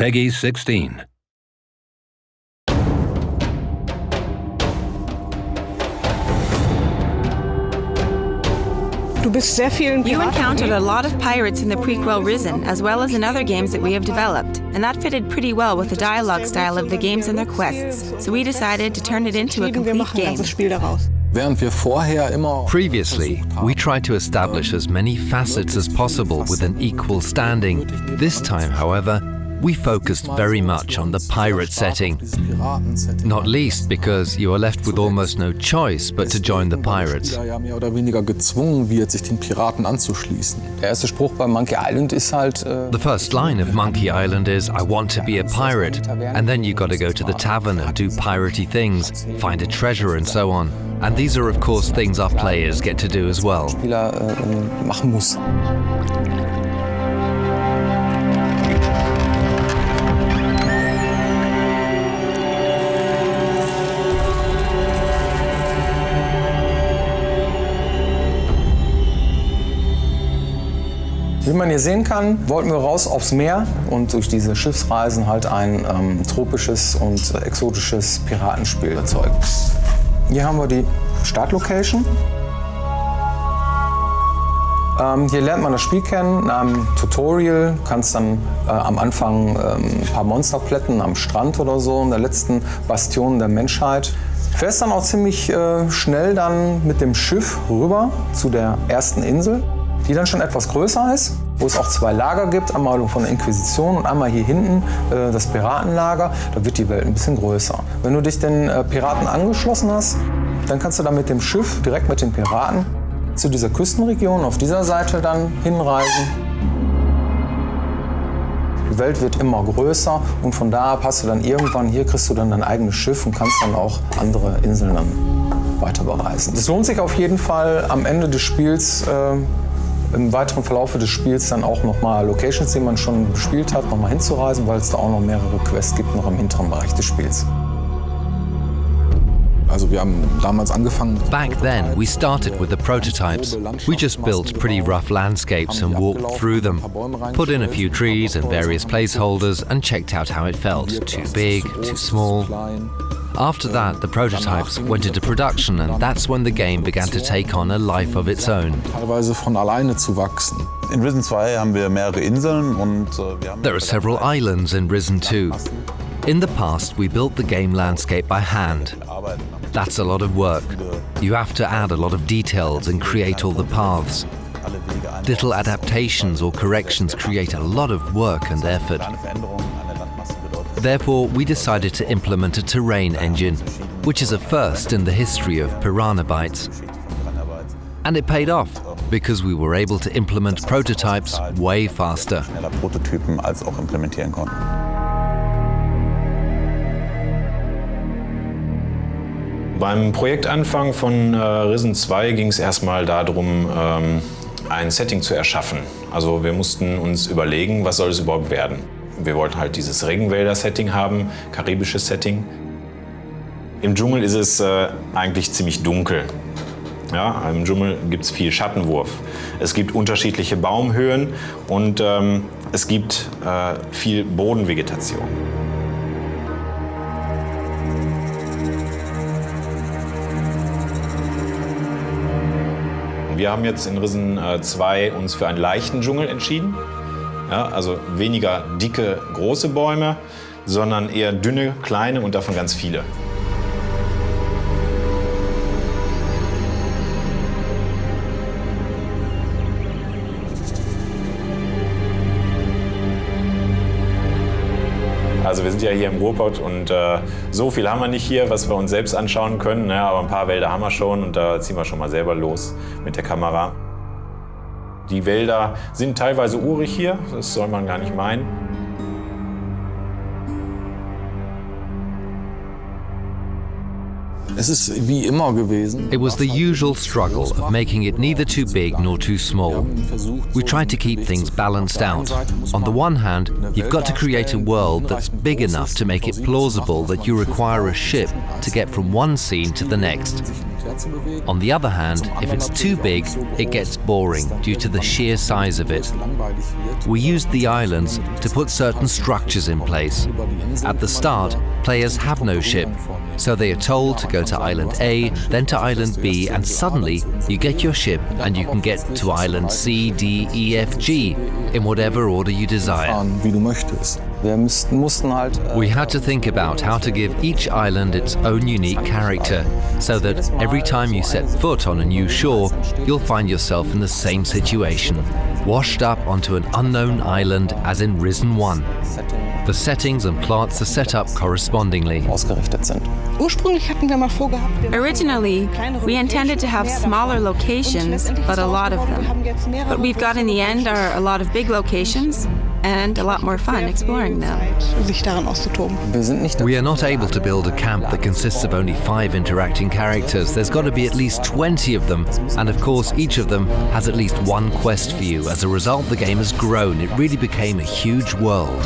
Peggy 16. You encountered a lot of pirates in the prequel Risen, as well as in other games that we have developed, and that fitted pretty well with the dialogue style of the games and their quests, so we decided to turn it into a complete game. Previously, we tried to establish as many facets as possible with an equal standing. This time, however, we focused very much on the pirate setting, not least because you are left with almost no choice but to join the pirates. The first line of Monkey Island is, "I want to be a pirate," and then you gotta go to the tavern and do piratey things, find a treasure and so on. And these are of course things our players get to do as well. Wie man hier sehen kann, wollten wir raus aufs Meer und durch diese Schiffsreisen halt ein tropisches und exotisches Piratenspiel erzeugen. Hier haben wir die Startlocation. Hier lernt man das Spiel kennen. In einem Tutorial kannst dann am Anfang ein paar Monster plätten am Strand oder so, in der letzten Bastion der Menschheit. Fährst dann auch ziemlich schnell dann mit dem Schiff rüber zu der ersten Insel, die dann schon etwas größer ist, wo es auch zwei Lager gibt, einmal von der Inquisition und einmal hier hinten das Piratenlager. Da wird die Welt ein bisschen größer. Wenn du dich den Piraten angeschlossen hast, dann kannst du dann mit dem Schiff direkt mit den Piraten zu dieser Küstenregion auf dieser Seite dann hinreisen. Die Welt wird immer größer und von da ab hast du dann irgendwann, hier kriegst du dann dein eigenes Schiff und kannst dann auch andere Inseln dann weiter bereisen. Es lohnt sich auf jeden Fall am Ende des Spiels, im weiteren Verlauf des Spiels dann auch nochmal Locations, die man schon bespielt hat, nochmal hinzureisen, weil es da auch noch mehrere Quests gibt, noch im hinteren Bereich des Spiels. Also wir haben damals angefangen. Back then, we started with the prototypes. We just built pretty rough landscapes and walked through them, put in a few trees and various placeholders and checked out how it felt. Too big, too small. After that, the prototypes went into production and that's when the game began to take on a life of its own. Teilweise von alleine zu wachsen. In Risen 2 haben wir mehrere Inseln und There are several islands in Risen 2. In the past, we built the game landscape by hand. That's a lot of work. You have to add a lot of details and create all the paths. Little adaptations or corrections create a lot of work and effort. Therefore, we decided to implement a terrain engine, which is a first in the history of Piranha Bytes. And it paid off, because we were able to implement prototypes way faster. Prototypen als auch implementieren konnten. Beim Projektanfang von Risen 2 ging es erstmal darum, ein Setting zu erschaffen. Also wir mussten uns überlegen, was soll es überhaupt werden. Wir wollten halt dieses Regenwälder-Setting haben, karibisches Setting. Im Dschungel ist es eigentlich ziemlich dunkel. Ja, im Dschungel gibt es viel Schattenwurf. Es gibt unterschiedliche Baumhöhen und es gibt viel Bodenvegetation. Wir haben jetzt in Risen 2 uns für einen leichten Dschungel entschieden. Ja, also weniger dicke, große Bäume, sondern eher dünne, kleine und davon ganz viele. Also wir sind ja hier im Ruhrpott und so viel haben wir nicht hier, was wir uns selbst anschauen können. Ja, aber ein paar Wälder haben wir schon und da ziehen wir schon mal selber los mit der Kamera. Die Wälder sind teilweise urig hier, das soll man gar nicht meinen. Es ist wie immer gewesen. It was the usual struggle of making it neither too big nor too small. We tried to keep things balanced out. On the one hand, you've got to create a world that's big enough to make it plausible that you require a ship to get from one scene to the next. On the other hand, if it's too big, it gets boring due to the sheer size of it. We used the islands to put certain structures in place. At the start, players have no ship, so they are told to go to island A, then to island B, and suddenly you get your ship and you can get to island C, D, E, F, G, in whatever order you desire. We had to think about how to give each island its own unique character, so that every time you set foot on a new shore, you'll find yourself in the same situation, washed up onto an unknown island as in Risen 1. The settings and plots are set up correspondingly. Originally, we intended to have smaller locations, but a lot of them. What we've got in the end are a lot of big locations and a lot more fun exploring them. We are not able to build a camp that consists of only 5 interacting characters. There's got to be at least 20 of them, and of course each of them has at least one quest for you. As a result, the game has grown. It really became a huge world.